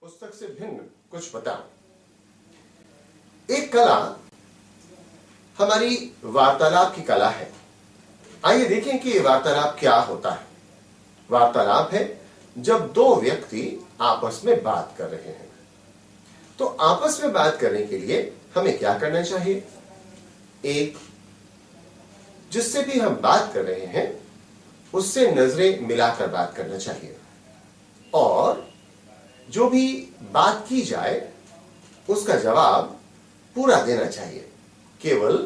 पुस्तक से भिन्न कुछ बताओ। एक कला हमारी वार्तालाप की कला है। आइए देखें कि वार्तालाप क्या होता है। वार्तालाप है जब दो व्यक्ति आपस में बात कर रहे हैं। तो आपस में बात करने के लिए हमें क्या करना चाहिए? एक, जिससे भी हम बात कर रहे हैं उससे नजरें मिलाकर बात करना चाहिए और जो भी बात की जाए उसका जवाब पूरा देना चाहिए। केवल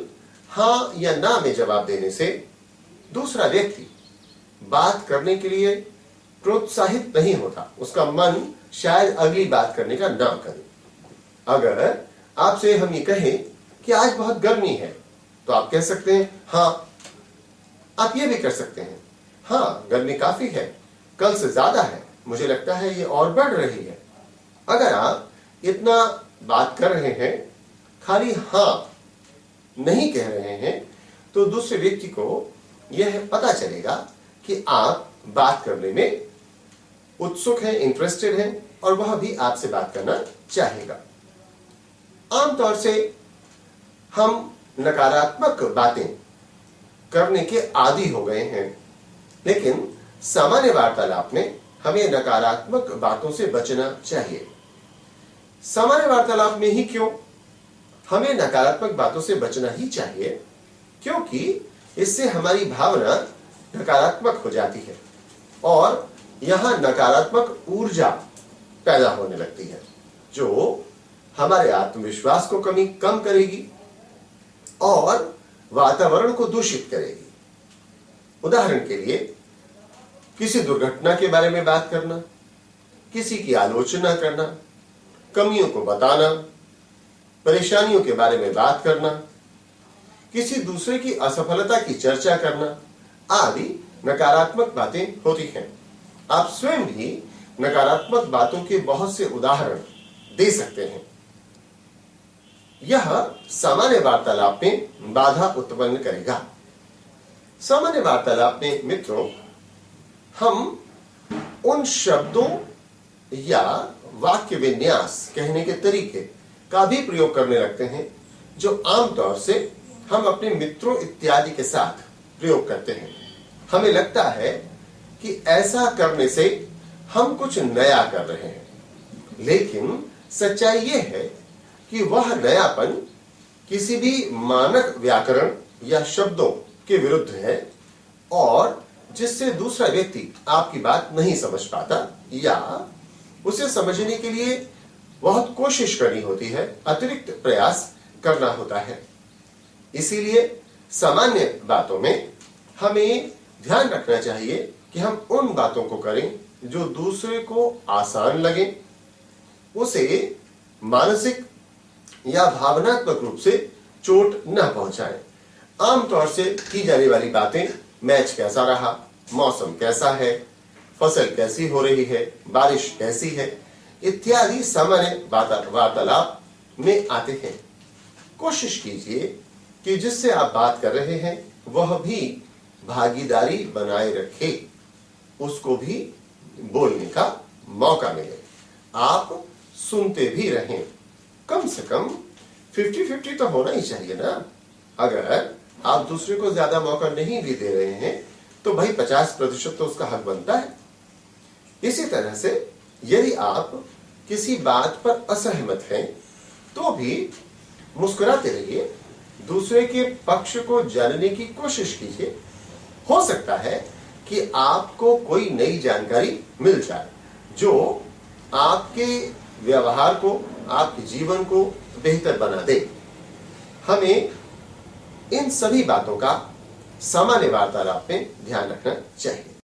हां या ना में जवाब देने से दूसरा व्यक्ति बात करने के लिए प्रोत्साहित नहीं होता, उसका मन शायद अगली बात करने का ना करे। अगर आपसे हम ये कहें कि आज बहुत गर्मी है तो आप कह सकते हैं हां। आप ये भी कर सकते हैं हां, गर्मी काफी है, कल से ज्यादा है, मुझे लगता है ये और बढ़ रही है। अगर आप इतना बात कर रहे हैं, खाली हां नहीं कह रहे हैं, तो दूसरे व्यक्ति को यह पता चलेगा कि आप बात करने में उत्सुक हैं, इंटरेस्टेड हैं और वह भी आपसे बात करना चाहेगा। आमतौर से हम नकारात्मक बातें करने के आदी हो गए हैं, लेकिन सामान्य वार्तालाप में हमें नकारात्मक बातों से बचना चाहिए। सामान्य वार्तालाप में ही क्यों? हमें नकारात्मक बातों से बचना ही चाहिए क्योंकि इससे हमारी भावना नकारात्मक हो जाती है और यहां नकारात्मक ऊर्जा पैदा होने लगती है जो हमारे आत्मविश्वास को कम करेगी और वातावरण को दूषित करेगी। उदाहरण के लिए, किसी दुर्घटना के बारे में बात करना, किसी की आलोचना करना, कमियों को बताना, परेशानियों के बारे में बात करना, किसी दूसरे की असफलता की चर्चा करना आदि नकारात्मक बातें होती हैं। आप स्वयं भी नकारात्मक बातों के बहुत से उदाहरण दे सकते हैं। यह सामान्य वार्तालाप में बाधा उत्पन्न करेगा। सामान्य वार्तालाप में मित्रों, हम उन शब्दों या वाक्य विन्यास, कहने के तरीके का भी प्रयोग करने लगते हैं जो आमतौर से हम अपने मित्रों इत्यादि के साथ प्रयोग करते हैं। हमें लगता है कि ऐसा करने से हम कुछ नया कर रहे हैं, लेकिन सच्चाई यह है कि वह नयापन किसी भी मानक व्याकरण या शब्दों के विरुद्ध है और जिससे दूसरा व्यक्ति आपकी बात नहीं समझ पाता या उसे समझने के लिए बहुत कोशिश करनी होती है, अतिरिक्त प्रयास करना होता है। इसीलिए सामान्य बातों में हमें ध्यान रखना चाहिए कि हम उन बातों को करें जो दूसरे को आसान लगे, उसे मानसिक या भावनात्मक रूप से चोट न पहुंचाएं। आमतौर से की जाने वाली बातें मैच कैसा रहा, मौसम कैसा है, फसल कैसी हो रही है, बारिश कैसी है इत्यादि सामान्य वार्तालाप में आते हैं। कोशिश कीजिए कि जिससे आप बात कर रहे हैं वह भी भागीदारी बनाए रखे, उसको भी बोलने का मौका मिले, आप सुनते भी रहें। कम से कम 50-50 तो होना ही चाहिए ना। अगर आप दूसरे को ज्यादा मौका नहीं भी दे रहे हैं तो भाई 50% तो उसका हक बनता है। इसी तरह से यदि आप किसी बात पर असहमत हैं तो भी मुस्कुराते रहिए, दूसरे के पक्ष को जानने की कोशिश कीजिए। हो सकता है कि आपको कोई नई जानकारी मिल जाए जो आपके व्यवहार को, आपके जीवन को बेहतर बना दे। हमें इन सभी बातों का सामान्य वार्तालाप में ध्यान रखना चाहिए।